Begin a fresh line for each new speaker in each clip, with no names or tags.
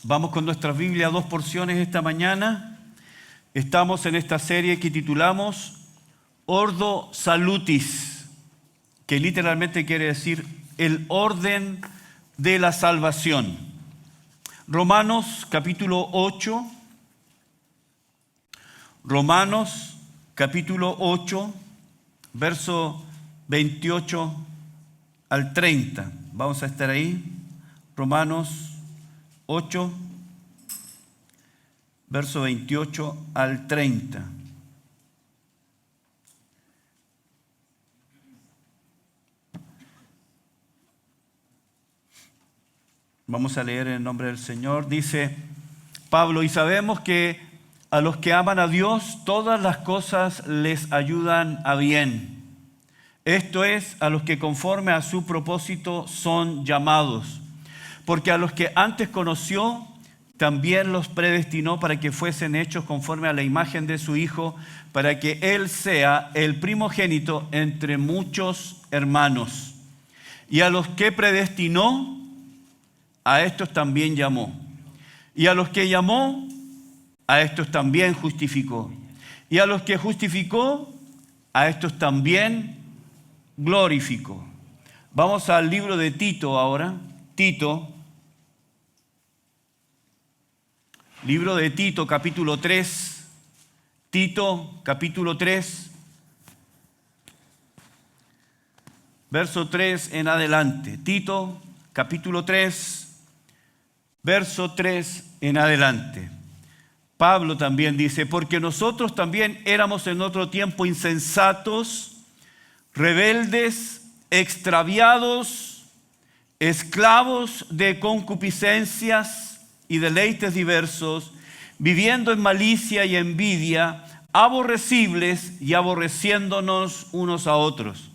Vamos con nuestra Biblia a 2 porciones esta mañana. Estamos en esta serie que titulamos Ordo Salutis, que literalmente quiere decir el orden de la salvación. Romanos capítulo 8. Romanos capítulo 8, verso 28 al 30. Vamos a estar ahí. Romanos 8, verso 28 al 30. Vamos a leer en el nombre del Señor. Dice Pablo: y sabemos que a los que aman a Dios, todas las cosas les ayudan a bien. Esto es, a los que conforme a su propósito son llamados. Porque a los que antes conoció, también los predestinó para que fuesen hechos conforme a la imagen de su Hijo, para que Él sea el primogénito entre muchos hermanos. Y a los que predestinó, a estos también llamó. Y a los que llamó, a estos también justificó. Y a los que justificó, a estos también glorificó. Vamos al libro de Tito ahora. Tito. Libro de Tito, capítulo 3. Tito, capítulo 3. Verso 3 en adelante. Tito, capítulo 3, verso 3 en adelante. Pablo también dice: porque nosotros también éramos en otro tiempo insensatos, rebeldes, extraviados, esclavos de concupiscencias y deleites diversos, viviendo en malicia y envidia, aborrecibles y aborreciéndonos unos a otros.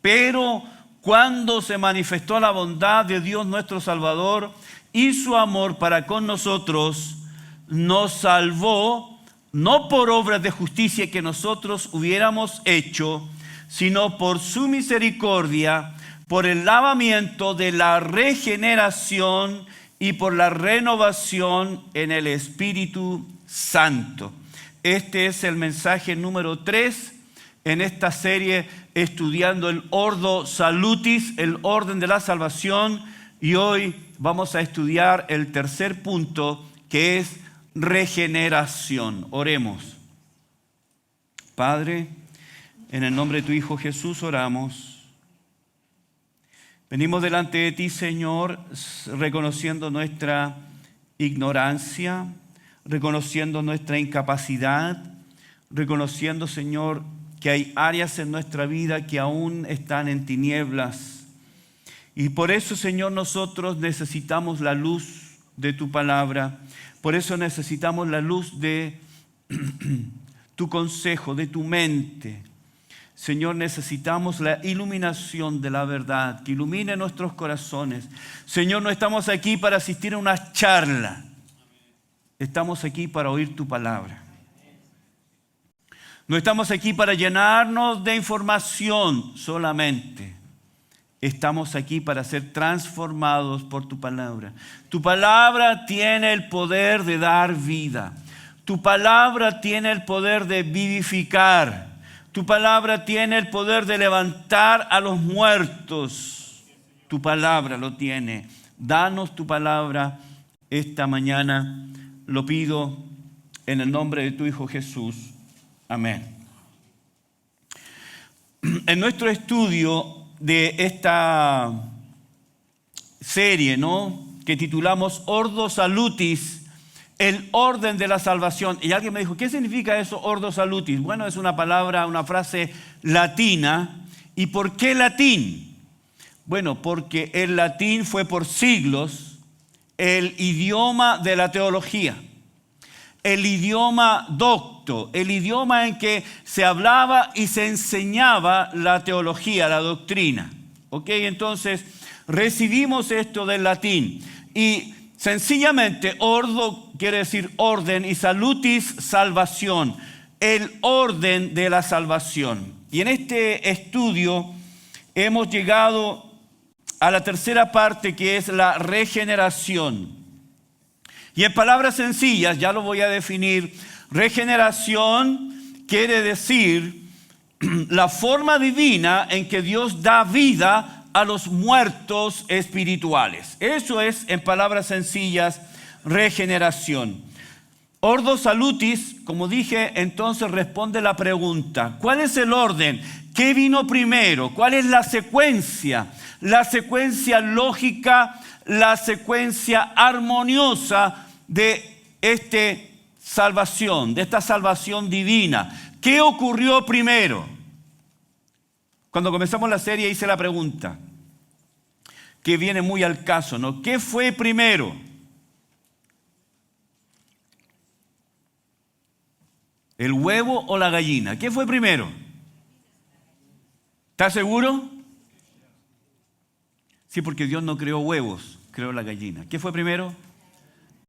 Pero cuando se manifestó la bondad de Dios nuestro Salvador y su amor para con nosotros, nos salvó, no por obras de justicia que nosotros hubiéramos hecho, sino por su misericordia, por el lavamiento de la regeneración y por la renovación en el Espíritu Santo. Este es el mensaje número 3 en esta serie, estudiando el Ordo Salutis, el orden de la salvación. Y hoy vamos a estudiar el tercer punto, que es regeneración. Oremos. Padre, en el nombre de tu Hijo Jesús oramos. Venimos delante de ti, Señor, reconociendo nuestra ignorancia, reconociendo nuestra incapacidad, reconociendo, Señor, que hay áreas en nuestra vida que aún están en tinieblas. Y por eso, Señor, nosotros necesitamos la luz de tu palabra. Por eso necesitamos la luz de tu consejo, de tu mente. Señor, necesitamos la iluminación de la verdad, que ilumine nuestros corazones. Señor, no estamos aquí para asistir a una charla. Estamos aquí para oír tu palabra. No estamos aquí para llenarnos de información solamente. Estamos aquí para ser transformados por tu palabra. Tu palabra tiene el poder de dar vida. Tu palabra tiene el poder de vivificar. Tu palabra tiene el poder de levantar a los muertos. Tu palabra lo tiene. Danos tu palabra esta mañana. Lo pido en el nombre de tu Hijo Jesús. Amén. En nuestro estudio de esta serie, que titulamos Ordo Salutis, el orden de la salvación. Y alguien me dijo: ¿qué significa eso, Ordo Salutis? Bueno, es una palabra, una frase latina. ¿Y por qué latín? Bueno, porque el latín fue por siglos el idioma de la teología, el idioma docto, el idioma en que se hablaba y se enseñaba la teología, la doctrina. ¿Ok? Entonces, recibimos esto del latín. Y sencillamente, ordo quiere decir orden y salutis, salvación. El orden de la salvación. Y en este estudio hemos llegado a la tercera parte, que es la regeneración. Y en palabras sencillas, ya lo voy a definir, regeneración quiere decir la forma divina en que Dios da vida a los muertos espirituales. Eso es, en palabras sencillas, regeneración. Ordo salutis, como dije, entonces responde la pregunta: ¿cuál es el orden? ¿Qué vino primero? ¿Cuál es la secuencia? La secuencia lógica, la secuencia armoniosa de esta salvación divina. ¿Qué ocurrió primero? Cuando comenzamos la serie hice la pregunta, que viene muy al caso, ¿no? ¿Qué fue primero? ¿El huevo o la gallina? ¿Qué fue primero? ¿Estás seguro? Sí, porque Dios no creó huevos, creó la gallina. ¿Qué fue primero?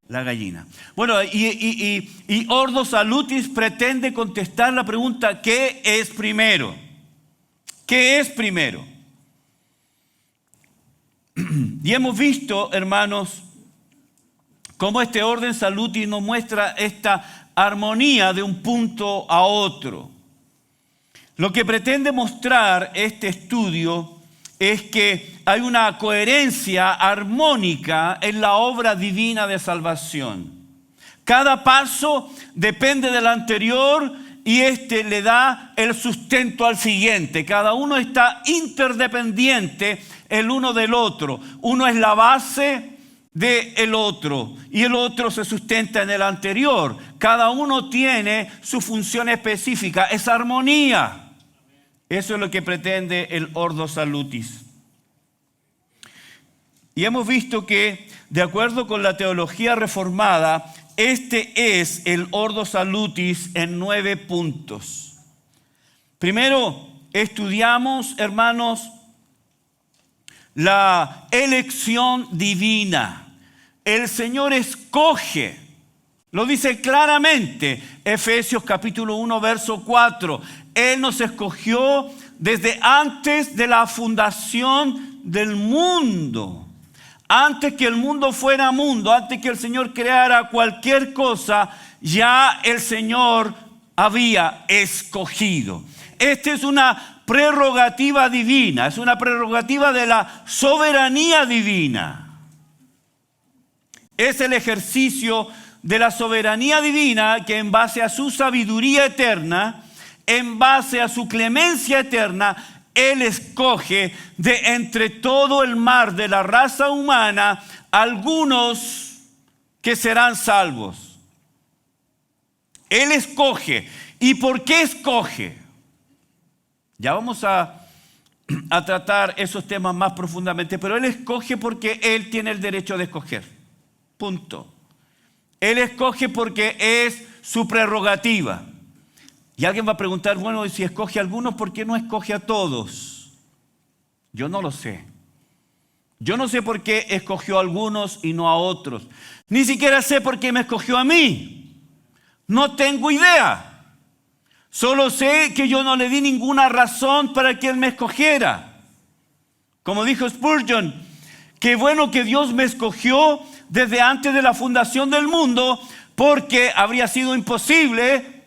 La gallina. Bueno, y Ordo Salutis pretende contestar la pregunta: ¿qué es primero? ¿Qué es primero? Y hemos visto, hermanos, cómo este orden salutis nos muestra esta armonía de un punto a otro. Lo que pretende mostrar este estudio es que hay una coherencia armónica en la obra divina de salvación. Cada paso depende del anterior y este le da el sustento al siguiente. Cada uno está interdependiente el uno del otro. Uno es la base del otro y el otro se sustenta en el anterior. Cada uno tiene su función específica, es armonía. Eso es lo que pretende el Ordo Salutis. Y hemos visto que, de acuerdo con la teología reformada, este es el Ordo Salutis en 9 puntos. Primero, estudiamos, hermanos, la elección divina. El Señor escoge, lo dice claramente Efesios capítulo 1, verso 4. Él nos escogió desde antes de la fundación del mundo. Antes que el mundo fuera mundo, antes que el Señor creara cualquier cosa, ya el Señor había escogido. Esta es una prerrogativa divina, es una prerrogativa de la soberanía divina. Es el ejercicio de la soberanía divina que, en base a su sabiduría eterna, en base a su clemencia eterna, Él escoge de entre todo el mar de la raza humana algunos que serán salvos. Él escoge. ¿Y por qué escoge? Ya vamos a tratar esos temas más profundamente, pero Él escoge porque Él tiene el derecho de escoger. Punto. Él escoge porque es su prerrogativa. Y alguien va a preguntar, bueno, si escoge a algunos, ¿por qué no escoge a todos? Yo no lo sé. Yo no sé por qué escogió a algunos y no a otros. Ni siquiera sé por qué me escogió a mí. No tengo idea. Solo sé que yo no le di ninguna razón para que Él me escogiera. Como dijo Spurgeon, qué bueno que Dios me escogió desde antes de la fundación del mundo, porque habría sido imposible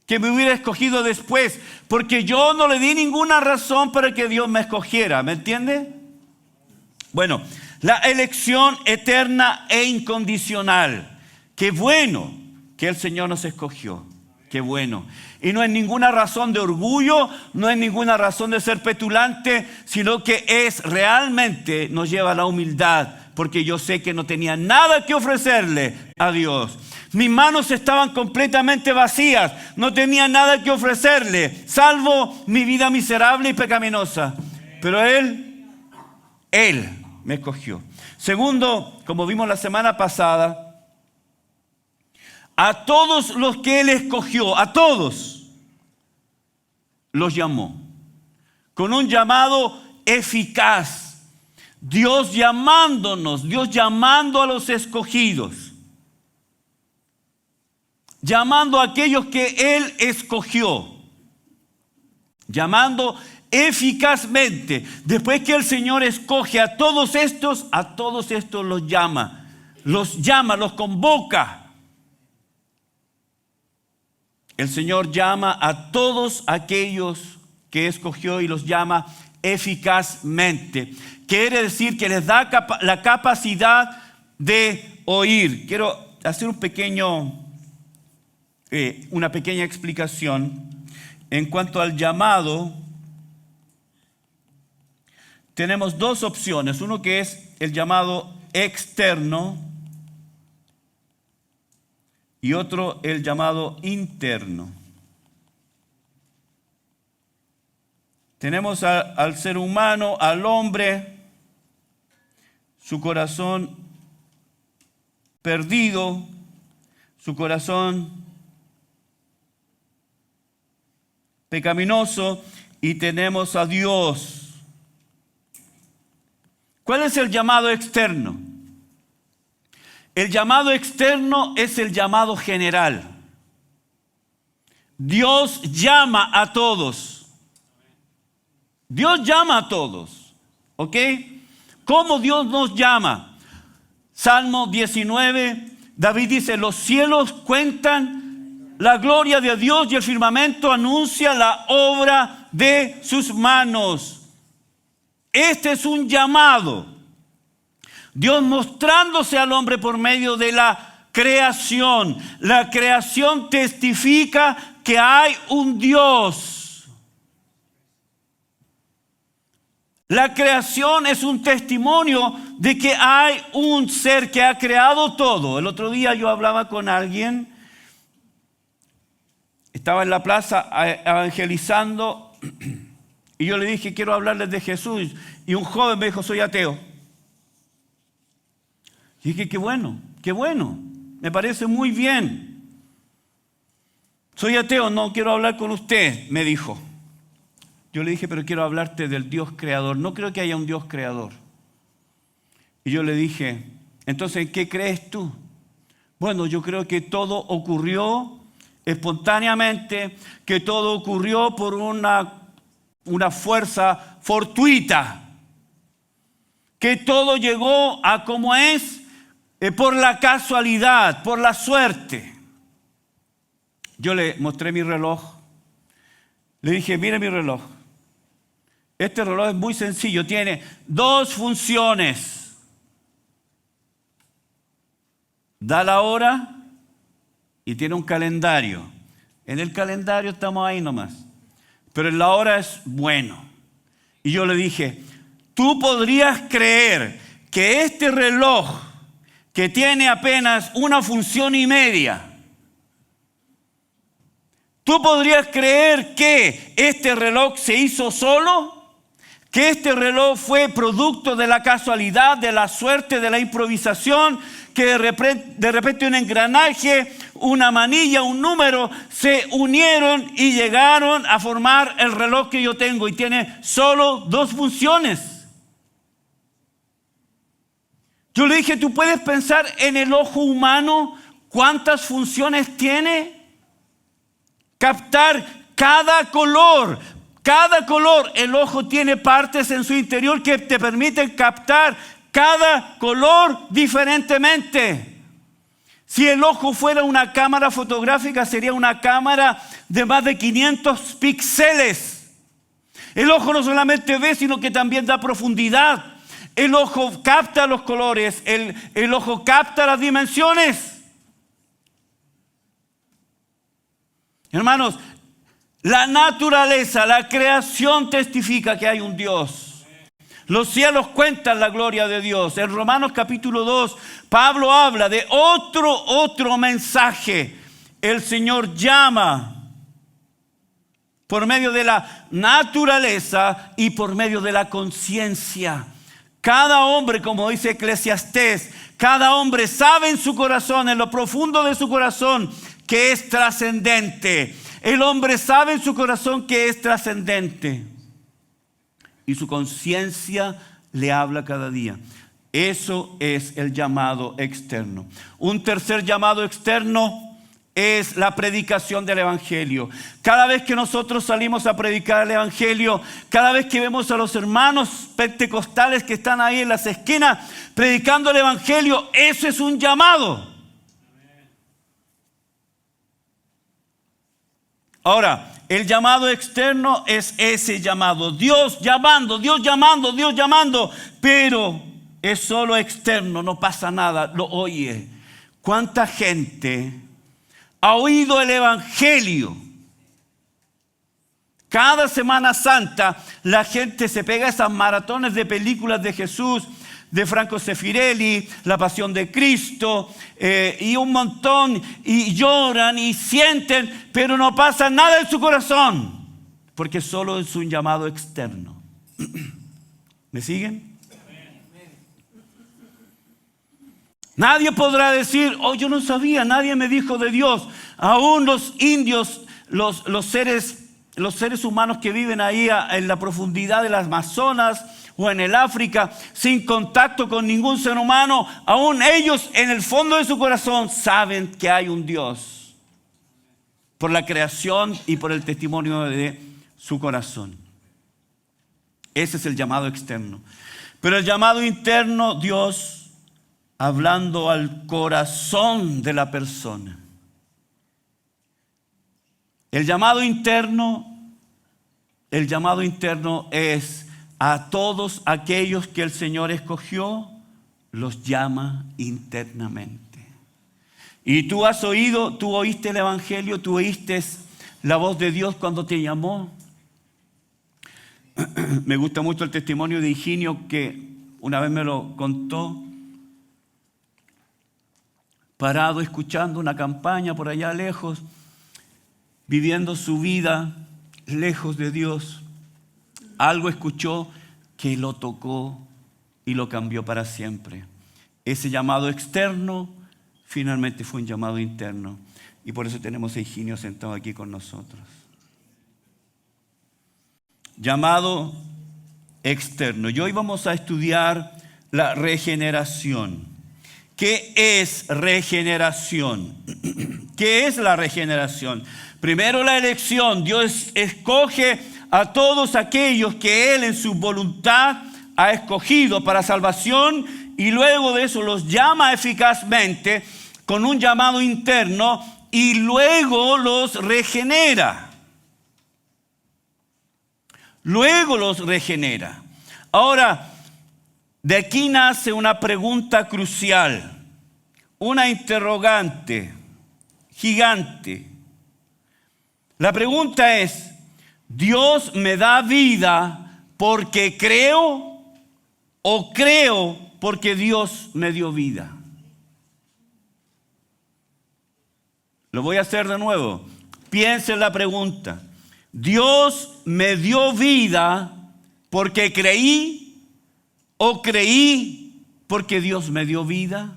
que me hubiera escogido después, porque yo no le di ninguna razón para que Dios me escogiera. ¿Me entiende? Bueno, la elección eterna e incondicional. Qué bueno que el Señor nos escogió. Qué bueno. Y no es ninguna razón de orgullo, no es ninguna razón de ser petulante, sino que es realmente, nos lleva a la humildad, porque yo sé que no tenía nada que ofrecerle a Dios. Mis manos estaban completamente vacías, no tenía nada que ofrecerle, salvo mi vida miserable y pecaminosa. Pero Él me escogió. Segundo, como vimos la semana pasada, a todos los que Él escogió, a todos, los llamó. Con un llamado eficaz. Dios llamándonos, Dios llamando a los escogidos. Llamando a aquellos que Él escogió. Llamando eficazmente. Después que el Señor escoge a todos estos los llama. los llama, los convoca. El Señor llama a todos aquellos que escogió y los llama eficazmente. Quiere decir que les da la capacidad de oír. Quiero hacer una pequeña explicación en cuanto al llamado. Tenemos dos opciones. Uno que es el llamado externo y otro el llamado interno. Tenemos al ser humano, al hombre, su corazón perdido, su corazón pecaminoso, y tenemos a Dios. ¿Cuál es el llamado externo? El llamado externo es el llamado general. Dios llama a todos. Dios llama a todos. ¿Ok? ¿Cómo Dios nos llama? Salmo 19, David dice, los cielos cuentan la gloria de Dios y el firmamento anuncia la obra de sus manos. Este es un llamado. Dios mostrándose al hombre por medio de la creación. La creación testifica que hay un Dios. La creación es un testimonio de que hay un ser que ha creado todo. El otro día yo hablaba con alguien, estaba en la plaza evangelizando y yo le dije, quiero hablarles de Jesús. Y un joven me dijo, soy ateo. Y dije, qué bueno, me parece muy bien. Soy ateo, no quiero hablar con usted, me dijo. Yo le dije, pero quiero hablarte del Dios creador. No creo que haya un Dios creador. Y yo le dije, entonces, ¿qué crees tú? Bueno, yo creo que todo ocurrió espontáneamente, que todo ocurrió por una fuerza fortuita, que todo llegó a como es por la casualidad, por la suerte. Yo le mostré mi reloj. Le dije, mire mi reloj. Este reloj es muy sencillo, tiene dos funciones. Da la hora y tiene un calendario. En el calendario estamos ahí nomás. Pero en la hora es bueno. Y yo le dije, tú podrías creer que este reloj, que tiene apenas una función y media, tú podrías creer que este reloj se hizo solo, que este reloj fue producto de la casualidad, de la suerte, de la improvisación, que de repente un engranaje, una manilla, un número se unieron y llegaron a formar el reloj que yo tengo y tiene solo dos funciones. Yo le dije, ¿tú puedes pensar en el ojo humano cuántas funciones tiene? Captar cada color. Cada color, el ojo tiene partes en su interior que te permiten captar cada color diferentemente. Si el ojo fuera una cámara fotográfica, sería una cámara de más de 500 píxeles. El ojo no solamente ve, sino que también da profundidad. El ojo capta los colores, el ojo capta las dimensiones. Hermanos, la naturaleza, la creación testifica que hay un Dios. Los cielos cuentan la gloria de Dios. En Romanos capítulo 2, Pablo habla de otro mensaje. El Señor llama por medio de la naturaleza y por medio de la conciencia. Cada hombre, como dice Eclesiastés, cada hombre sabe en su corazón, en lo profundo de su corazón, que es trascendente. El hombre sabe en su corazón que es trascendente y su conciencia le habla cada día. Eso es el llamado externo. Un tercer llamado externo es la predicación del Evangelio. Cada vez que nosotros salimos a predicar el Evangelio, cada vez que vemos a los hermanos pentecostales que están ahí en las esquinas predicando el Evangelio, eso es un llamado. Ahora, el llamado externo es ese llamado. Dios llamando, pero es solo externo, no pasa nada, lo oye. ¿Cuánta gente ha oído el Evangelio? Cada Semana Santa la gente se pega a esas maratones de películas de Jesús, de Franco Sefirelli, La Pasión de Cristo, y un montón, y lloran y sienten, pero no pasa nada en su corazón, porque solo es un llamado externo. ¿Me siguen? Nadie podrá decir, oh, yo no sabía, nadie me dijo de Dios. Aún los indios, los seres humanos que viven ahí en la profundidad de las Amazonas o en el África, sin contacto con ningún ser humano, aún ellos en el fondo de su corazón saben que hay un Dios, por la creación y por el testimonio de su corazón. Ese es el llamado externo. Pero el llamado interno, Dios hablando al corazón de la persona. El llamado interno es a todos aquellos que el Señor escogió, los llama internamente. Y tú oíste el Evangelio, tú oíste la voz de Dios cuando te llamó. Me gusta mucho el testimonio de Higinio, que una vez me lo contó. Parado escuchando una campaña por allá lejos, viviendo su vida lejos de Dios, algo escuchó que lo tocó y lo cambió para siempre. Ese llamado externo finalmente fue un llamado interno, y por eso tenemos a Higinio sentado aquí con nosotros. Llamado externo. Y hoy vamos a estudiar la regeneración. ¿Qué es regeneración? ¿Qué es la regeneración? Primero, la elección. Dios escoge a todos aquellos que Él en su voluntad ha escogido para salvación, y luego de eso los llama eficazmente con un llamado interno y luego los regenera. Luego los regenera. Ahora, de aquí nace una pregunta crucial, una interrogante gigante. La pregunta es, ¿Dios me da vida porque creo o creo porque Dios me dio vida? Lo voy a hacer de nuevo. Piensa en la pregunta. ¿Dios me dio vida porque creí o creí porque Dios me dio vida?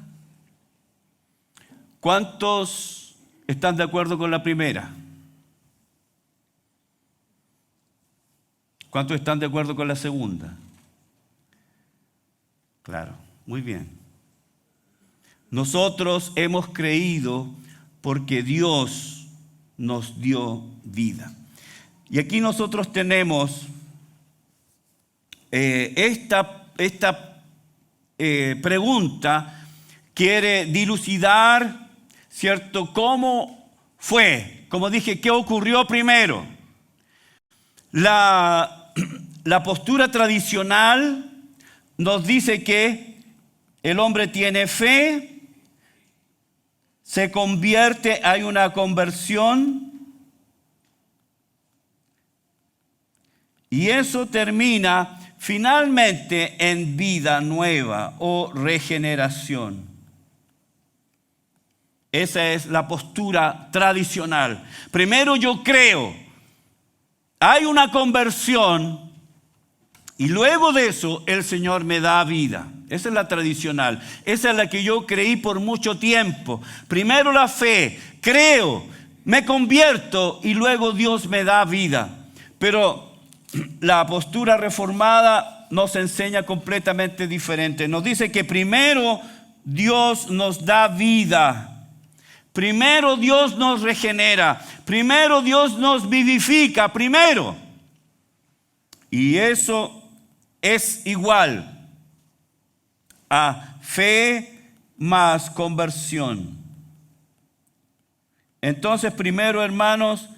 ¿Cuántos están de acuerdo con la primera? ¿Cuántos están de acuerdo con la segunda? Claro, muy bien. Nosotros hemos creído porque Dios nos dio vida. Y aquí nosotros tenemos esta pregunta. Quiere dilucidar, ¿cierto?, cómo fue. Como dije, ¿qué ocurrió primero? La postura tradicional nos dice que el hombre tiene fe, se convierte, hay una conversión, y eso termina finalmente en vida nueva o regeneración. Esa es la postura tradicional. Primero yo creo, hay una conversión, y luego de eso el Señor me da vida. Esa es la tradicional. Esa es la que yo creí por mucho tiempo. Primero la fe, creo, me convierto y luego Dios me da vida. Pero la postura reformada nos enseña completamente diferente. Nos dice que primero Dios nos da vida, Primero Dios nos regenera. Primero Dios nos vivifica. Primero. Y eso es igual a fe más conversión. Entonces, primero, hermanos,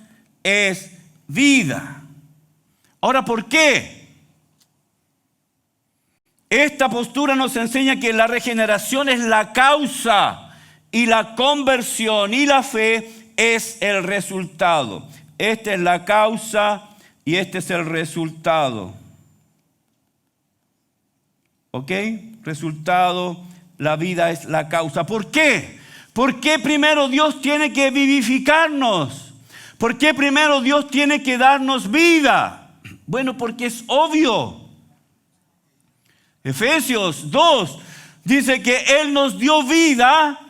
es vida. Ahora, ¿por qué? Esta postura nos enseña que la regeneración es la causa y la conversión y la fe es el resultado. Esta es la causa y este es el resultado. ¿Ok? Resultado, la vida es la causa. ¿Por qué? ¿Por qué primero Dios tiene que vivificarnos? ¿Por qué primero Dios tiene que darnos vida? Bueno, porque es obvio. Efesios 2 dice que Él nos dio vida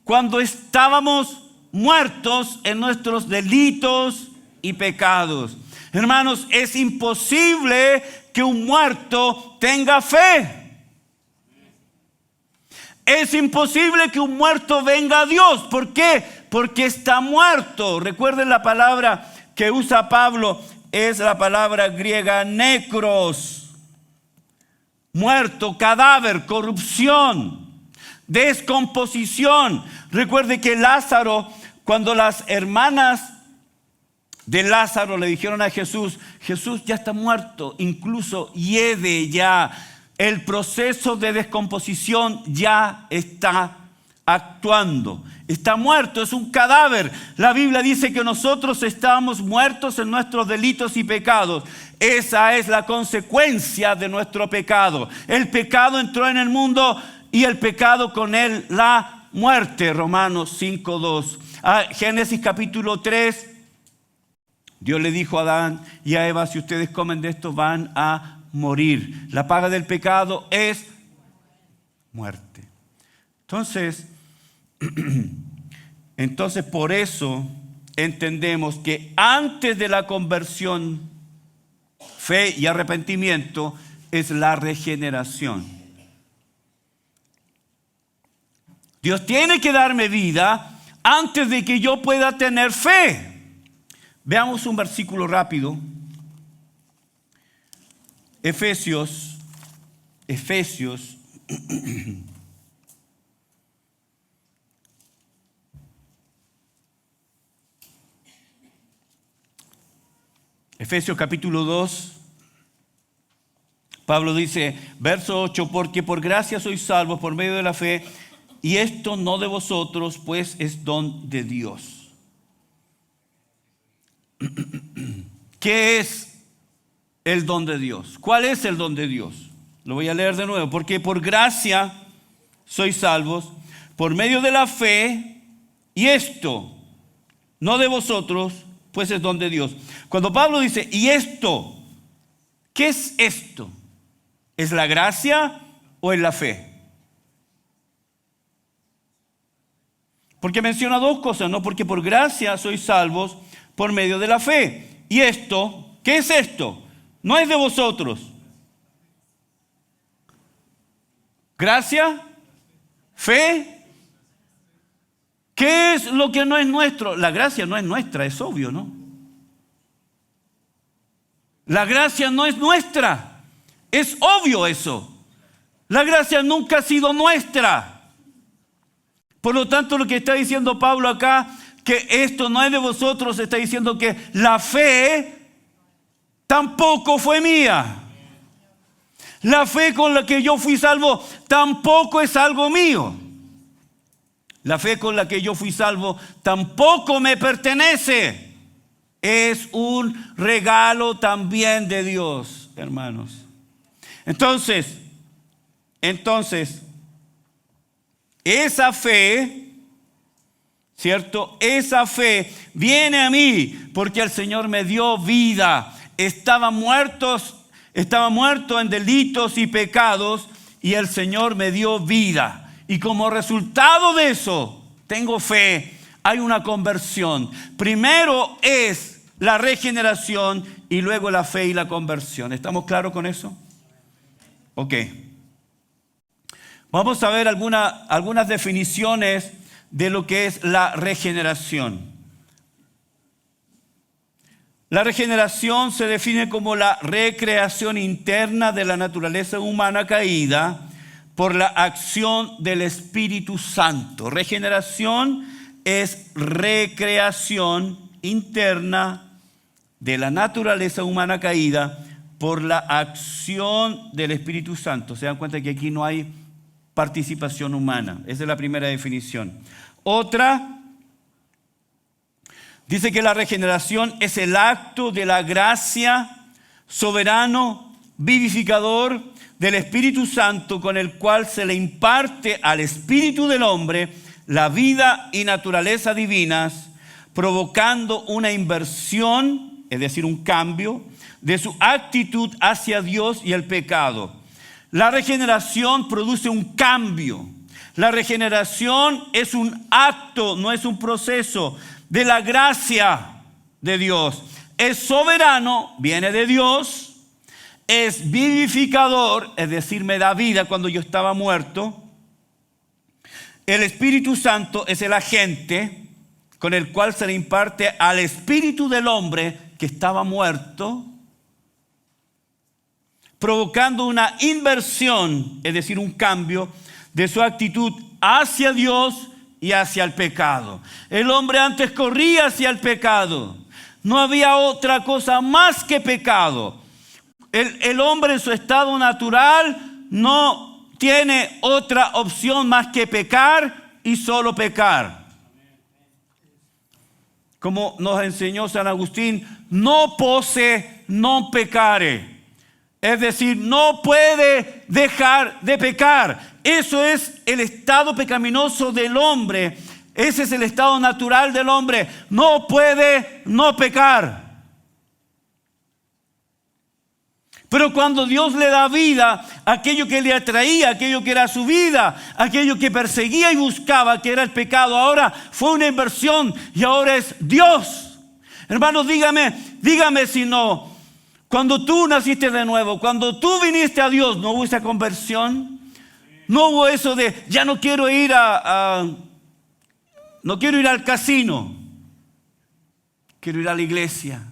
cuando estábamos muertos en nuestros delitos y pecados. Hermanos, es imposible que un muerto tenga fe. Es imposible que un muerto venga a Dios. ¿Por qué? Porque está muerto. Recuerden la palabra que usa Pablo, es la palabra griega necros. Muerto, cadáver, corrupción, descomposición. Recuerde que Lázaro, cuando las hermanas de Lázaro le dijeron a Jesús, Jesús ya está muerto, incluso hiede ya, el proceso de descomposición ya está actuando. Está muerto, es un cadáver. La Biblia dice que nosotros estábamos muertos en nuestros delitos y pecados. Esa es la consecuencia de nuestro pecado. El pecado entró en el mundo y el pecado con él la muerte. Romanos 5:2. Génesis capítulo 3. Dios le dijo a Adán y a Eva, si ustedes comen de esto van a morir. La paga del pecado es muerte. Entonces por eso entendemos que antes de la conversión, fe y arrepentimiento es la regeneración. Dios tiene que darme vida antes de que yo pueda tener fe. Veamos un versículo rápido. Efesios capítulo 2, Pablo dice, verso 8, porque por gracia sois salvos por medio de la fe, y esto no de vosotros, pues es don de Dios. ¿Qué es el don de Dios? ¿Cuál es el don de Dios? Lo voy a leer de nuevo, porque por gracia sois salvos por medio de la fe, y esto no de vosotros, pues es don de Dios. Cuando Pablo dice, ¿y esto? ¿Qué es esto? ¿Es la gracia o es la fe? Porque menciona dos cosas, ¿no? Porque por gracia sois salvos por medio de la fe. ¿Y esto? ¿Qué es esto? No es de vosotros. ¿Gracia? ¿Fe? ¿Qué es lo que no es nuestro? La gracia no es nuestra, es obvio, ¿no? La gracia no es nuestra. Es obvio eso. La gracia nunca ha sido nuestra. Por lo tanto, lo que está diciendo Pablo acá, que esto no es de vosotros, está diciendo que la fe tampoco fue mía. La fe con la que yo fui salvo tampoco es algo mío. La fe con la que yo fui salvo tampoco me pertenece. Es un regalo también de Dios, hermanos. Entonces, esa fe, ¿cierto? Esa fe viene a mí porque el Señor me dio vida. Estaba muerto en delitos y pecados y el Señor me dio vida. Y como resultado de eso, tengo fe, hay una conversión. Primero es la regeneración y luego la fe y la conversión. ¿Estamos claros con eso? Ok. Vamos a ver algunas definiciones de lo que es la regeneración. La regeneración se define como la recreación interna de la naturaleza humana caída por la acción del Espíritu Santo. Regeneración es recreación interna de la naturaleza humana caída por la acción del Espíritu Santo. Se dan cuenta que aquí no hay participación humana. Esa es la primera definición. Otra, dice que la regeneración es el acto de la gracia soberano, vivificador del Espíritu Santo, con el cual se le imparte al espíritu del hombre la vida y naturaleza divinas, provocando una inversión, es decir, un cambio de su actitud hacia Dios y el pecado. La regeneración produce un cambio. La regeneración es un acto, no es un proceso de la gracia de Dios. Es soberano, viene de Dios. Es vivificador, es decir, me da vida cuando yo estaba muerto. El Espíritu Santo es el agente con el cual se le imparte al espíritu del hombre que estaba muerto, provocando una inversión, es decir, un cambio de su actitud hacia Dios y hacia el pecado. El hombre antes corría hacia el pecado. No había otra cosa más que pecado. El hombre en su estado natural no tiene otra opción más que pecar y solo pecar. Como nos enseñó San Agustín, no posse non peccare. Es decir, no puede dejar de pecar. Eso es el estado pecaminoso del hombre. Ese es el estado natural del hombre. No puede no pecar. Pero cuando Dios le da vida, aquello que le atraía, aquello que era su vida, aquello que perseguía y buscaba, que era el pecado, ahora fue una inversión y ahora es Dios. Hermanos, dígame si no. Cuando tú naciste de nuevo, cuando tú viniste a Dios, ¿no hubo esa conversión? No hubo eso de, ya no quiero ir no quiero ir al casino, quiero ir a la iglesia.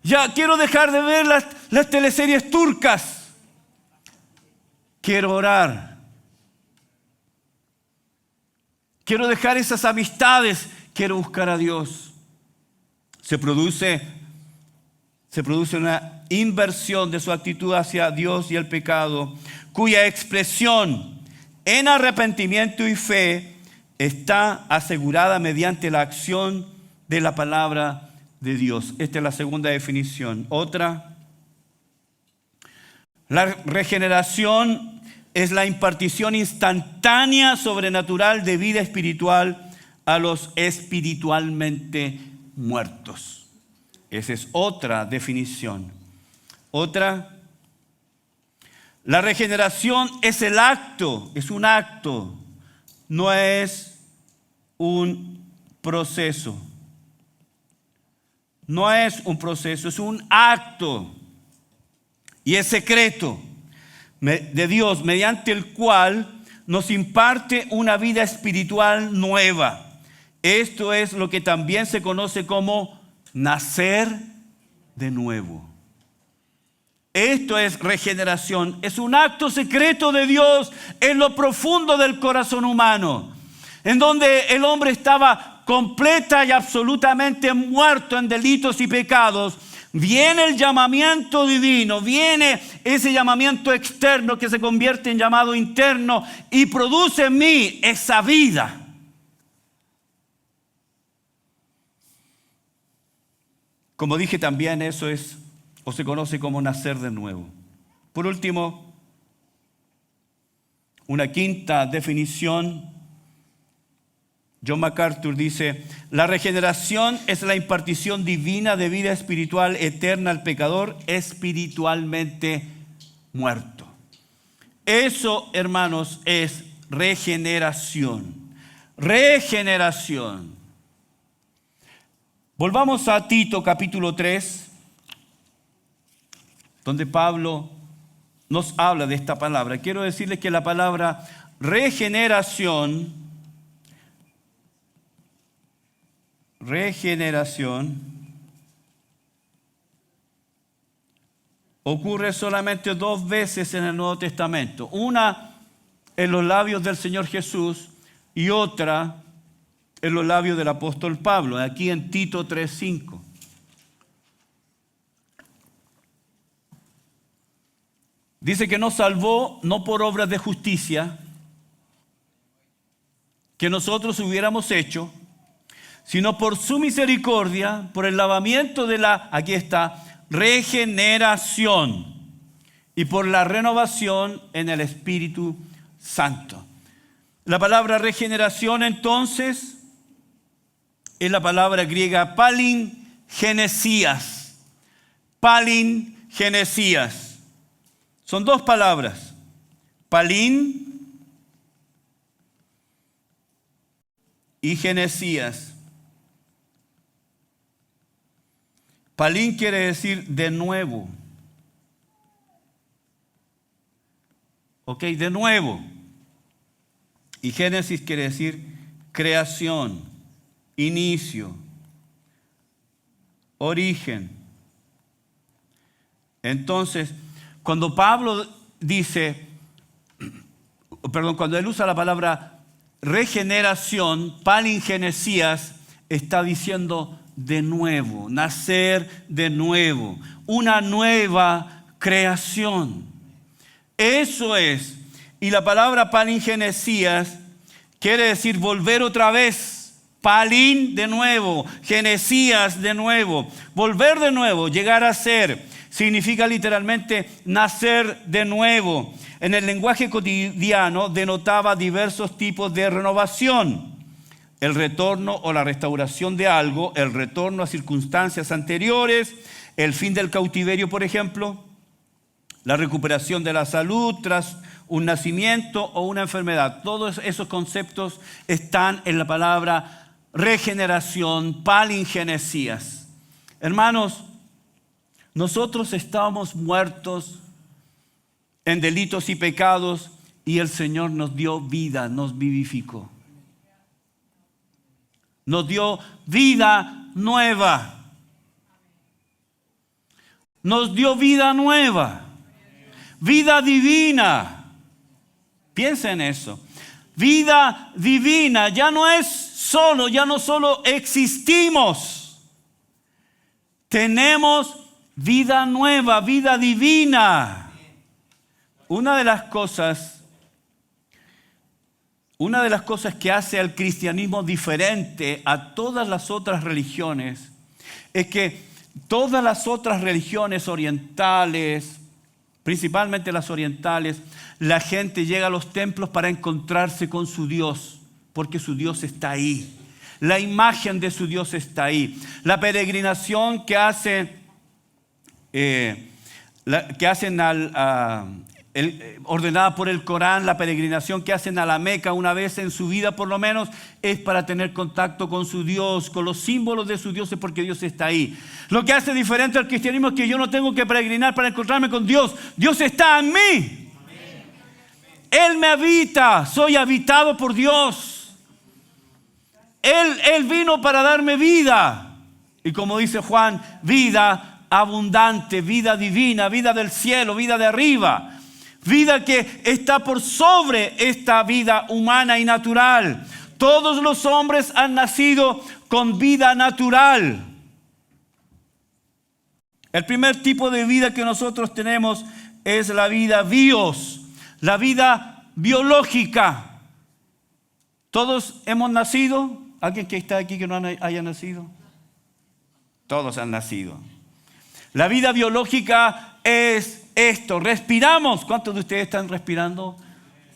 Ya quiero dejar de ver las teleseries turcas, quiero orar. Quiero dejar esas amistades, quiero buscar a Dios. Se produce una inversión de su actitud hacia Dios y el pecado, cuya expresión en arrepentimiento y fe está asegurada mediante la acción de la palabra de Dios. Esta es la segunda definición. Otra, la regeneración es la impartición instantánea, sobrenatural de vida espiritual a los espiritualmente muertos. Esa es otra definición. Otra, la regeneración es el acto, es un acto, no es un proceso. No es un proceso, es un acto. Y es secreto de Dios, mediante el cual nos imparte una vida espiritual nueva. Esto es lo que también se conoce como nacer de nuevo. Esto es regeneración. Es un acto secreto de Dios en lo profundo del corazón humano, en donde el hombre estaba completa y absolutamente muerto en delitos y pecados. Viene el llamamiento divino, viene ese llamamiento externo que se convierte en llamado interno y produce en mí esa vida. Como dije también, eso es o se conoce como nacer de nuevo. Por último, una quinta definición. John MacArthur dice, la regeneración es la impartición divina de vida espiritual eterna al pecador espiritualmente muerto. Eso, hermanos, es regeneración. Regeneración. Volvamos a Tito capítulo 3, donde Pablo nos habla de esta palabra. Quiero decirles que la palabra regeneración regeneración ocurre solamente 2 veces en el Nuevo Testamento. Una en los labios del Señor Jesús y otra en los labios del apóstol Pablo, aquí en Tito 3:5. Dice que nos salvó no por obras de justicia que nosotros hubiéramos hecho, sino por su misericordia, por el lavamiento de la, aquí está, regeneración y por la renovación en el Espíritu Santo. La palabra regeneración entonces es la palabra griega palingenesías. Palingenesías. Son 2 palabras. Palín y genesías. Palín quiere decir de nuevo. Ok, de nuevo. Y Génesis quiere decir creación, inicio, origen. Entonces, cuando Pablo dice, cuando él usa la palabra regeneración, palingenesías, está diciendo de nuevo, nacer de nuevo, una nueva creación. Eso es. Y la palabra palingenesías quiere decir volver otra vez. Palín de nuevo, genesías de nuevo, volver de nuevo, llegar a ser. Significa literalmente nacer de nuevo. En el lenguaje cotidiano denotaba diversos tipos de renovación. El retorno o la restauración de algo, el retorno a circunstancias anteriores, el fin del cautiverio, por ejemplo, la recuperación de la salud tras un nacimiento o una enfermedad. Todos esos conceptos están en la palabra regeneración, palingenesías. Hermanos, nosotros estábamos muertos en delitos y pecados y el Señor nos dio vida, nos vivificó. Nos dio vida nueva. Nos dio vida nueva. Vida divina. Piensa en eso. Vida divina. Ya no solo existimos. Tenemos vida nueva, vida divina. Una de las cosas que hace al cristianismo diferente a todas las otras religiones es que todas las otras religiones orientales, principalmente las orientales, la gente llega a los templos para encontrarse con su Dios, porque su Dios está ahí. La imagen de su Dios está ahí. La peregrinación que hacen ordenada por el Corán, la peregrinación que hacen a la Meca una vez en su vida por lo menos, es para tener contacto con su Dios, con los símbolos de su Dios, es porque Dios está ahí. Lo que hace diferente al cristianismo es que yo no tengo que peregrinar para encontrarme con Dios. Dios está en mí. Él me habita, soy habitado por Dios. Él vino para darme vida. Y como dice Juan, vida abundante, vida divina, vida del cielo, vida de arriba. Vida que está por sobre esta vida humana y natural. Todos los hombres han nacido con vida natural. El primer tipo de vida que nosotros tenemos es la vida bios, la vida biológica. Todos hemos nacido. ¿Alguien que está aquí que no haya nacido? Todos han nacido. La vida biológica es esto. Respiramos. ¿Cuántos de ustedes están respirando?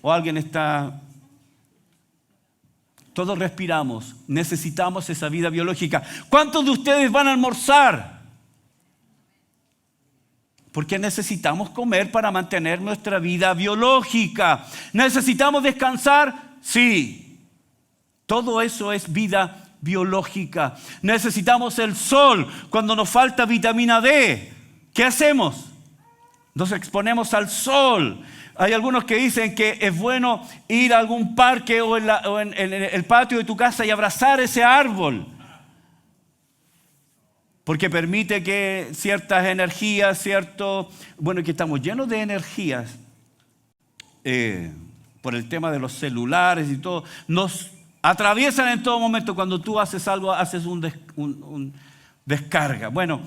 ¿O alguien está? Todos respiramos. Necesitamos esa vida biológica. ¿Cuántos de ustedes van a almorzar? Porque necesitamos comer para mantener nuestra vida biológica. ¿Necesitamos descansar? Sí. Todo eso es vida biológica. Necesitamos el sol. Cuando nos falta vitamina D, ¿qué hacemos? Nos exponemos al sol. Hay algunos que dicen que es bueno ir a algún parque o en el patio de tu casa y abrazar ese árbol. porque permite que ciertas energías, que estamos llenos de energías, por el tema de los celulares y todo, nos atraviesan en todo momento. Cuando tú haces algo, haces un descarga. Bueno,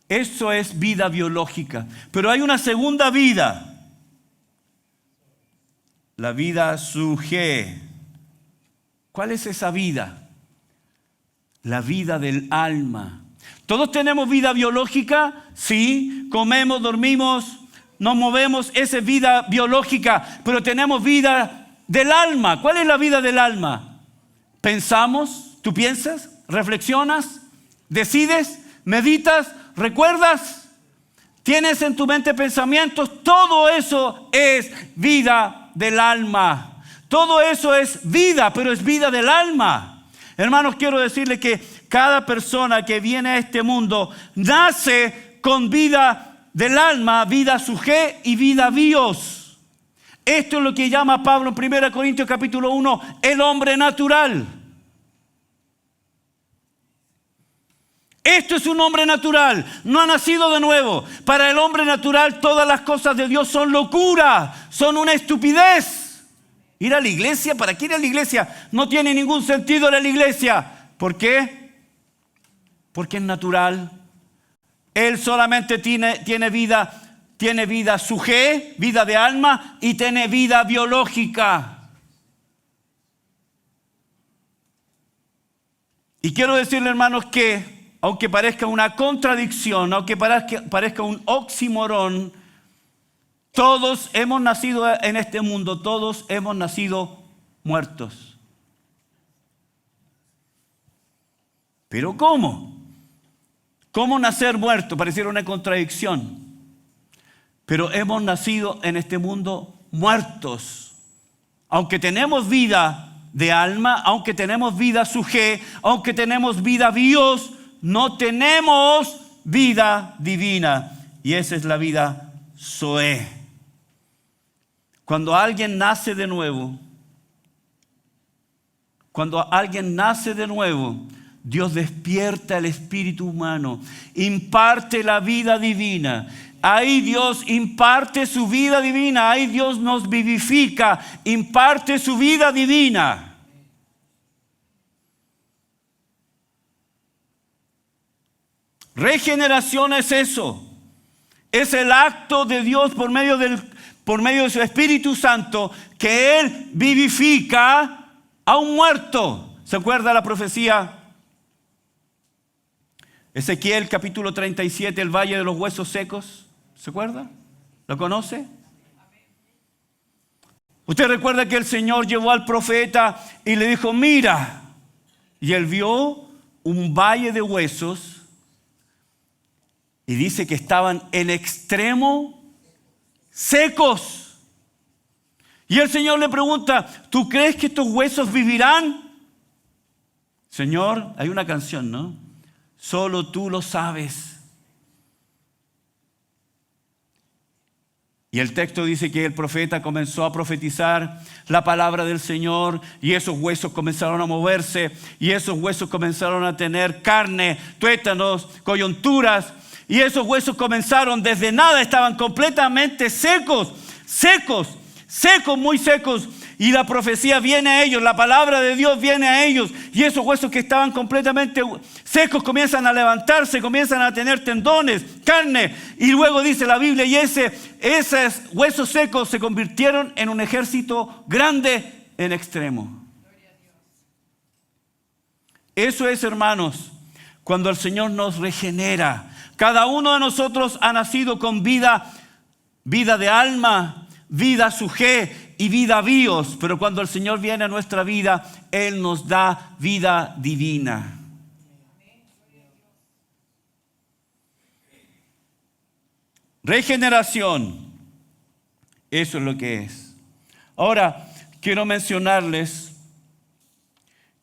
eso es vida biológica. Pero hay una segunda vida. La vida suje. ¿Cuál es esa vida? La vida del alma. ¿Todos tenemos vida biológica? Sí. Comemos, dormimos, nos movemos. Esa es vida biológica. Pero tenemos vida del alma. ¿Cuál es la vida del alma? Pensamos, tú piensas, reflexionas, decides, meditas, recuerdas, tienes en tu mente pensamientos. Todo eso es vida del alma. Todo eso es vida, pero es vida del alma. Hermanos, quiero decirles que cada persona que viene a este mundo nace con vida del alma, vida suje y vida bios. Esto es lo que llama Pablo en 1 Corintios capítulo 1, el hombre natural. Esto es un hombre natural, no ha nacido de nuevo. Para el hombre natural todas las cosas de Dios son locura, son una estupidez. Ir a la iglesia, ¿para qué ir a la iglesia? No tiene ningún sentido ir a la iglesia. ¿Por qué? Porque es natural. Él solamente tiene vida suje, vida de alma, y tiene vida biológica. Y quiero decirle, hermanos, que aunque parezca una contradicción, aunque parezca un oxímoron, todos hemos nacido en este mundo, todos hemos nacido muertos. ¿Pero cómo? ¿Cómo nacer muerto? Pareciera una contradicción. Pero hemos nacido en este mundo muertos. Aunque tenemos vida de alma, aunque tenemos vida suje, aunque tenemos vida bios, no tenemos vida divina. Y esa es la vida zoe. Cuando alguien nace de nuevo, Dios despierta el espíritu humano, imparte la vida divina. Ahí Dios imparte su vida divina, ahí Dios nos vivifica, imparte su vida divina. Regeneración es eso, es el acto de Dios por medio de su Espíritu Santo, que Él vivifica a un muerto. ¿Se acuerda la profecía? Ezequiel capítulo 37, el valle de los huesos secos. ¿Se acuerda? ¿Lo conoce? Usted recuerda que el Señor llevó al profeta y le dijo, mira. Y él vio un valle de huesos y dice que estaban en extremo secos. Y el Señor le pregunta, ¿tú crees que estos huesos vivirán? Señor, hay una canción, ¿no? Solo tú lo sabes. Y el texto dice que el profeta comenzó a profetizar la palabra del Señor y esos huesos comenzaron a moverse y esos huesos comenzaron a tener carne, tuétanos, coyunturas. Y esos huesos comenzaron desde nada, estaban completamente secos, muy secos. Y la profecía viene a ellos, la palabra de Dios viene a ellos. Y esos huesos que estaban completamente secos comienzan a levantarse, comienzan a tener tendones, carne. Y luego dice la Biblia, y esos huesos secos se convirtieron en un ejército grande en extremo. Eso es, hermanos, cuando el Señor nos regenera. Cada uno de nosotros ha nacido con vida de alma, vida suje y vida bios, pero cuando el Señor viene a nuestra vida, Él nos da vida divina. Regeneración, eso es lo que es. Ahora, quiero mencionarles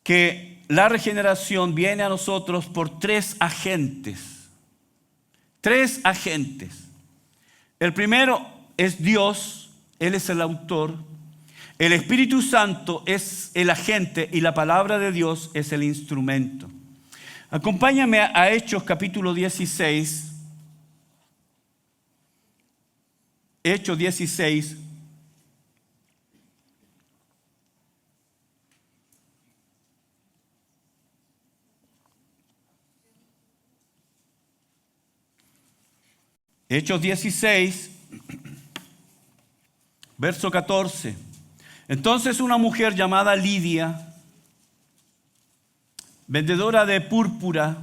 que la regeneración viene a nosotros por tres agentes. Tres agentes. El primero es Dios. Él es el autor, el Espíritu Santo es el agente y la palabra de Dios es el instrumento. Acompáñame a Hechos capítulo 16. Hechos 16. Hechos 16, verso 14. Entonces una mujer llamada Lidia, vendedora de púrpura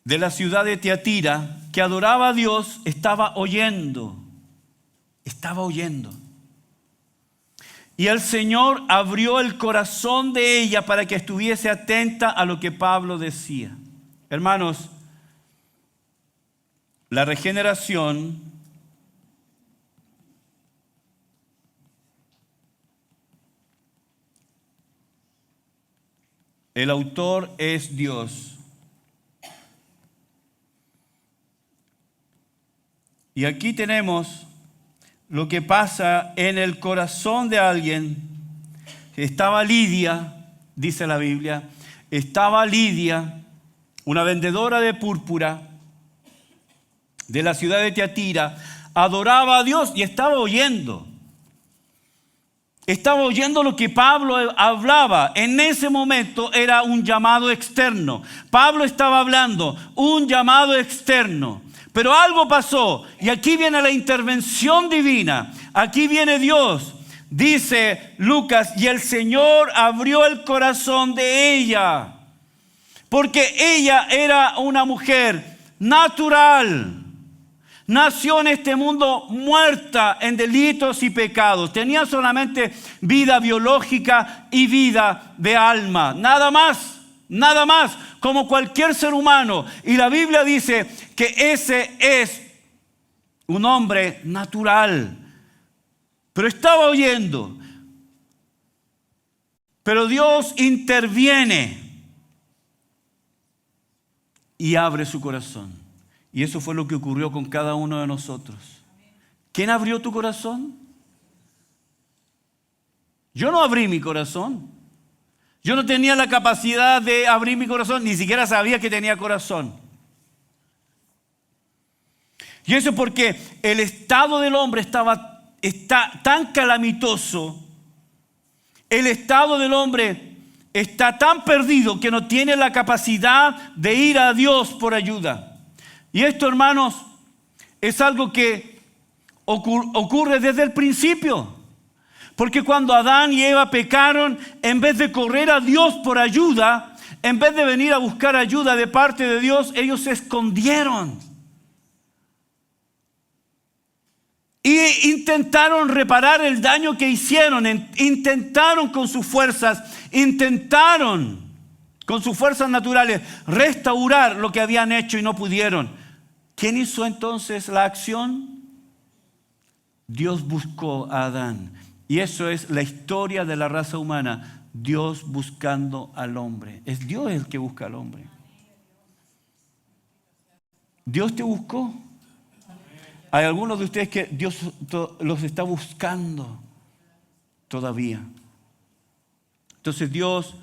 de la ciudad de Tiatira, que adoraba a Dios, estaba oyendo. Y el Señor abrió el corazón de ella para que estuviese atenta a lo que Pablo decía. Hermanos, la regeneración el autor es Dios. Y aquí tenemos lo que pasa en el corazón de alguien. Estaba Lidia, dice la Biblia, estaba Lidia, una vendedora de púrpura de la ciudad de Tiatira, adoraba a Dios y estaba oyendo. Estaba oyendo lo que Pablo hablaba. En ese momento era un llamado externo. Pablo estaba hablando, un llamado externo. Pero algo pasó y aquí viene la intervención divina. Aquí viene Dios. Dice Lucas, y el Señor abrió el corazón de ella. Porque ella era una mujer natural. Nació en este mundo muerta en delitos y pecados. Tenía solamente vida biológica y vida de alma. Nada más, como cualquier ser humano. Y la Biblia dice que ese es un hombre natural. Pero estaba oyendo. Pero Dios interviene y abre su corazón. Y eso fue lo que ocurrió con cada uno de nosotros. ¿Quién abrió tu corazón? Yo no abrí mi corazón. Yo no tenía la capacidad de abrir mi corazón, ni siquiera sabía que tenía corazón. Y eso es porque el estado del hombre está tan calamitoso. El estado del hombre está tan perdido que no tiene la capacidad de ir a Dios por ayuda. Y esto, hermanos, es algo que ocurre desde el principio. Porque cuando Adán y Eva pecaron, en vez de correr a Dios por ayuda, en vez de venir a buscar ayuda de parte de Dios, ellos se escondieron. Y intentaron reparar el daño que hicieron, intentaron con sus fuerzas, con sus fuerzas naturales restaurar lo que habían hecho y no pudieron. ¿Quién hizo entonces la acción? Dios buscó a Adán. Y eso es la historia de la raza humana. Dios buscando al hombre. Es Dios el que busca al hombre. Dios te buscó. Hay algunos de ustedes que Dios los está buscando todavía. Entonces Dios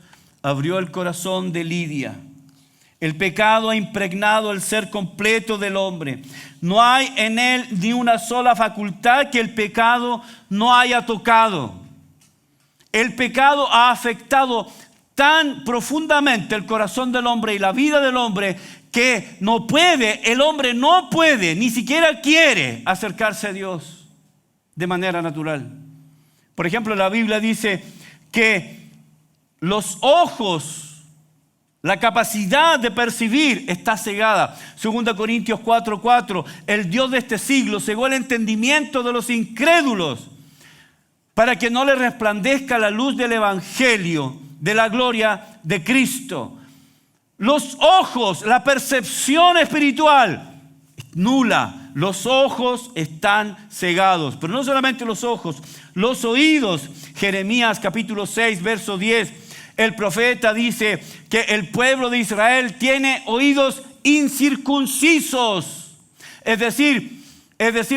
abrió el corazón de Lidia. El pecado ha impregnado el ser completo del hombre. No hay en él ni una sola facultad que el pecado no haya tocado. El pecado ha afectado tan profundamente el corazón del hombre y la vida del hombre que el hombre no puede, ni siquiera quiere acercarse a Dios de manera natural. Por ejemplo, la Biblia dice que los ojos, la capacidad de percibir está cegada. 2 Corintios 4:4, el Dios de este siglo cegó el entendimiento de los incrédulos para que no les resplandezca la luz del evangelio, de la gloria de Cristo. Los ojos, la percepción espiritual, nula. Los ojos están cegados. Pero no solamente los ojos, los oídos. Jeremías capítulo 6, verso 10. El profeta dice que el pueblo de Israel tiene oídos incircuncisos. Es decir,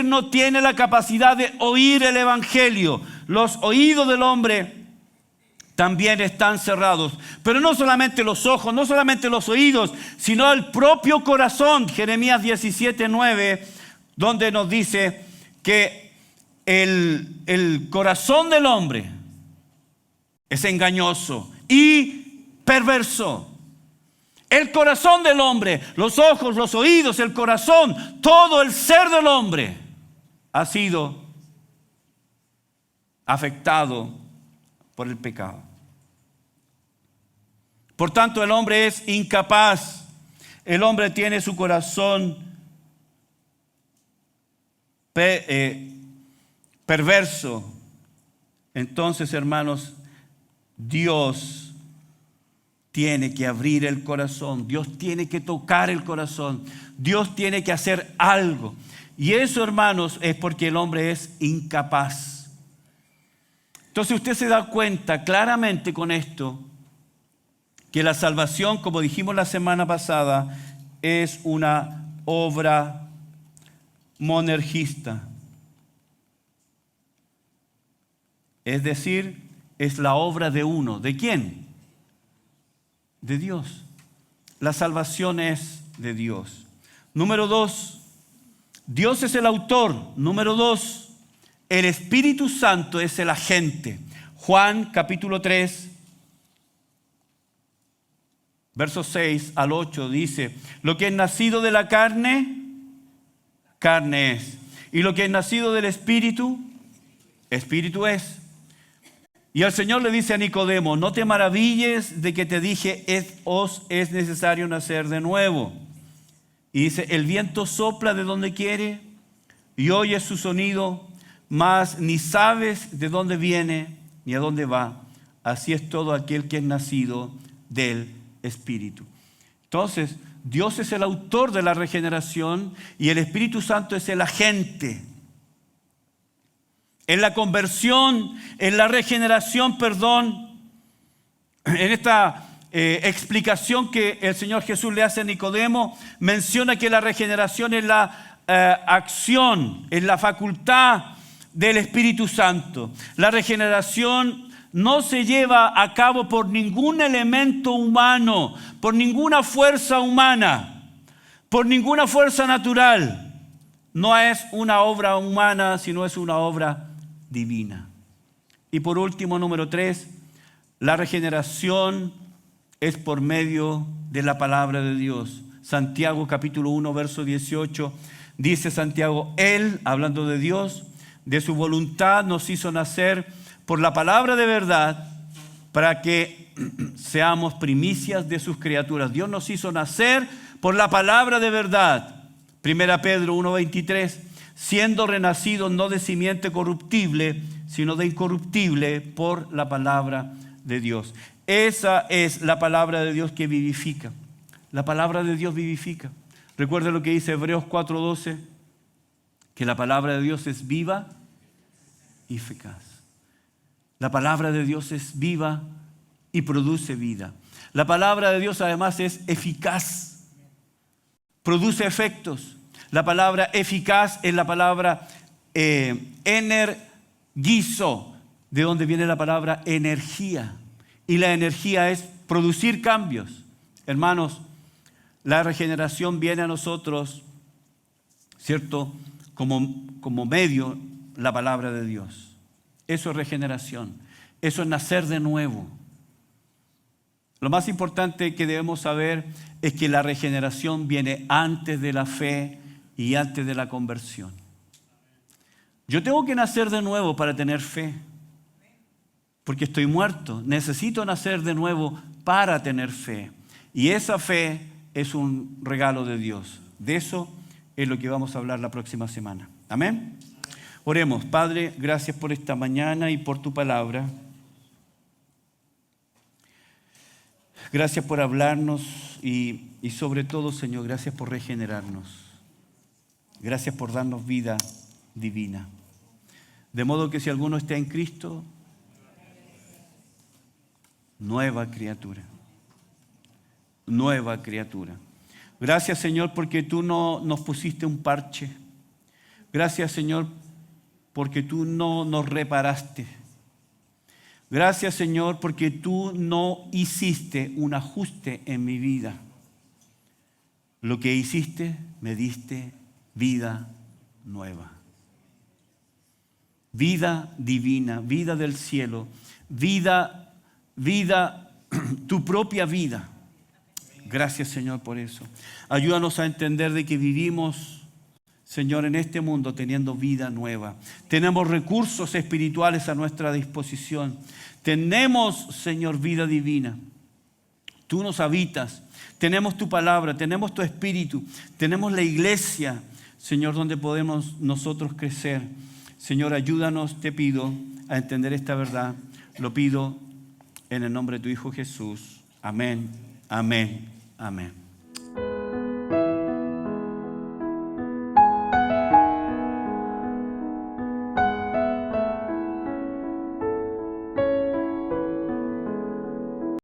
no tiene la capacidad de oír el evangelio. Los oídos del hombre también están cerrados. Pero no solamente los ojos, no solamente los oídos, sino el propio corazón. Jeremías 17:9, donde nos dice que el corazón del hombre es engañoso y perverso. El corazón del hombre, los ojos, los oídos, el corazón, todo el ser del hombre ha sido afectado por el pecado. Por tanto, el hombre es incapaz. El hombre tiene su corazón perverso. Entonces, hermanos, Dios tiene que abrir el corazón. Dios tiene que tocar el corazón. Dios tiene que hacer algo. Y eso, hermanos, es porque el hombre es incapaz. Entonces usted se da cuenta claramente con esto que la salvación, como dijimos la semana pasada, es una obra monergista. Es decir, es la obra de uno. ¿De quién? De Dios. La salvación es de Dios. Número 2, Dios es el autor. Número 2, el Espíritu Santo es el agente. Juan capítulo 3, versos 6 al 8 dice: lo que es nacido de la carne, carne es. Y lo que es nacido del Espíritu, Espíritu es. Y el Señor le dice a Nicodemo: no te maravilles de que te dije, os es necesario nacer de nuevo. Y dice: el viento sopla de donde quiere y oyes su sonido, mas ni sabes de dónde viene ni a dónde va. Así es todo aquel que es nacido del Espíritu. Entonces, Dios es el autor de la regeneración y el Espíritu Santo es el agente. En la conversión, en la regeneración, en esta explicación que el Señor Jesús le hace a Nicodemo, menciona que la regeneración es la acción, es la facultad del Espíritu Santo. La regeneración no se lleva a cabo por ningún elemento humano, por ninguna fuerza humana, por ninguna fuerza natural. No es una obra humana, sino es una obra divina. Y por último, número 3, la regeneración es por medio de la palabra de Dios. Santiago capítulo 1, verso 18, dice Santiago: Él, hablando de Dios, de su voluntad nos hizo nacer por la palabra de verdad, para que seamos primicias de sus criaturas. Dios nos hizo nacer por la palabra de verdad. 1 Pedro 1:23, siendo renacidos no de simiente corruptible, sino de incorruptible por la palabra de Dios. Esa es la palabra de Dios que vivifica. La palabra de Dios vivifica. Recuerda lo que dice Hebreos 4:12, que la palabra de Dios es viva y eficaz. La palabra de Dios es viva y produce vida. La palabra de Dios además es eficaz, produce efectos. La palabra eficaz es la palabra energizo, de donde viene la palabra energía. Y la energía es producir cambios. Hermanos, la regeneración viene a nosotros, ¿cierto? Como medio, la palabra de Dios. Eso es regeneración. Eso es nacer de nuevo. Lo más importante que debemos saber es que la regeneración viene antes de la fe y antes de la conversión. Yo tengo que nacer de nuevo para tener fe, porque estoy muerto. Necesito nacer de nuevo para tener fe. Y esa fe es un regalo de Dios. De eso es lo que vamos a hablar la próxima semana. Amén. Oremos. Padre, gracias por esta mañana y por tu palabra. Gracias por hablarnos y sobre todo, Señor, gracias por regenerarnos. Gracias por darnos vida divina. De modo que si alguno está en Cristo, nueva criatura. Nueva criatura. Gracias, Señor, porque tú no nos pusiste un parche. Gracias, Señor, porque tú no nos reparaste. Gracias, Señor, porque tú no hiciste un ajuste en mi vida. Lo que hiciste, me diste vida nueva. Vida divina, vida del cielo, vida, tu propia vida. Gracias, Señor, por eso. Ayúdanos a entender de que vivimos, Señor, en este mundo teniendo vida nueva. Tenemos recursos espirituales a nuestra disposición. Tenemos, Señor, vida divina. Tú nos habitas. Tenemos tu palabra, tenemos tu espíritu. Tenemos la iglesia, Señor, donde podemos nosotros crecer. Señor, ayúdanos, te pido, a entender esta verdad. Lo pido en el nombre de tu Hijo Jesús. Amén, amén, amén.